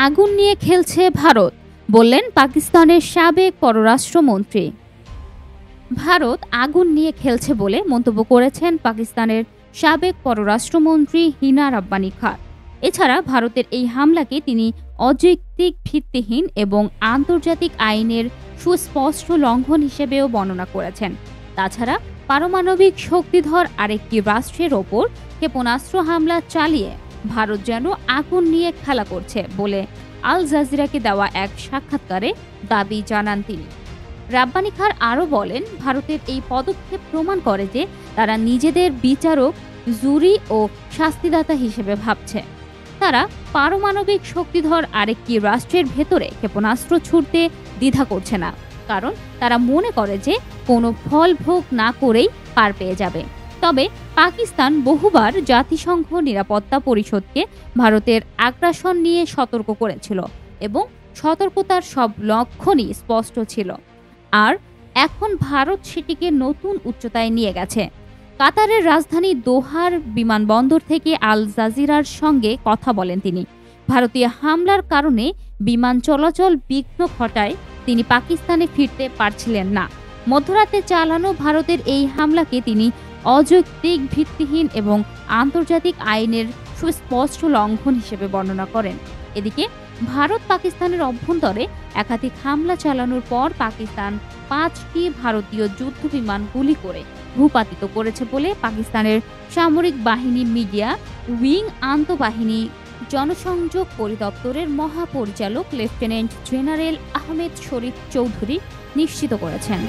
আগুন নিয়ে খেলছে ভারত, বললেন পাকিস্তানের সাবেক পররাষ্ট্রমন্ত্রী। ভারত আগুন নিয়ে খেলছে বলে মন্তব্য করেছেন পাকিস্তানের সাবেক পররাষ্ট্রমন্ত্রী হিনা রাব্বানি খান। এছাড়া ভারতের এই হামলাকে তিনি অযৌক্তিক, ভিত্তিহীন এবং আন্তর্জাতিক আইনের সুস্পষ্ট লঙ্ঘন হিসেবেও বর্ণনা করেছেন। তাছাড়া পারমাণবিক শক্তিধর আরেকটি রাষ্ট্রের ওপর ক্ষেপণাস্ত্র হামলা চালিয়ে ভারত যেন আগুন নিয়ে খেলা করছে বলে আল জাজিরাকে দেওয়া এক সাক্ষাৎকারে দাবি জানান তিনি। রাব্বানি খান আরও বলেন, ভারতের এই পদক্ষেপ প্রমাণ করে যে তারা নিজেদের বিচারক, জুরি ও শাস্তিদাতা হিসেবে ভাবছে। তারা পারমাণবিক শক্তিধর আরেকটি রাষ্ট্রের ভেতরে ক্ষেপণাস্ত্র ছুড়তে দ্বিধা করছে না, কারণ তারা মনে করে যে কোনো ফল ভোগ না করেই পার পেয়ে যাবে। তবে পাকিস্তান বহুবার জাতিসংঘ নিরাপত্তা পরিষদকে ভারতের আগ্রাসন নিয়ে সতর্ক করেছিল এবং সতর্কতার সব লক্ষণই স্পষ্ট ছিল। আর এখন ভারত সেটিকে নতুন উচ্চতায় নিয়ে গেছে। কাতারের রাজধানী দোহার বিমানবন্দর থেকে আল জাজিরার সঙ্গে কথা বলেন তিনি। ভারতীয় হামলার কারণে বিমান চলাচল বিঘ্ন ঘটায় তিনি পাকিস্তানে ফিরতে পারছিলেন না। মধ্যরাতে চালানো ভারতের এই হামলাকে তিনি অযৌক্তিক, ভিত্তিহীন এবং আন্তর্জাতিক আইনের সুস্পষ্ট লঙ্ঘন হিসেবে বর্ণনা করেন। এদিকে ভারত পাকিস্তানের অভ্যন্তরে একাধিক হামলা চালানোর পর পাকিস্তান 5টি ভারতীয় যুদ্ধ বিমান গুলি করে ভূপাতিত করেছে বলে পাকিস্তানের সামরিক বাহিনী মিডিয়া উইং আন্তঃবাহিনী জনসংযোগ পরিদপ্তরের মহাপরিচালক লেফটেন্যান্ট জেনারেল আহমেদ শরীফ চৌধুরী নিশ্চিত করেছেন।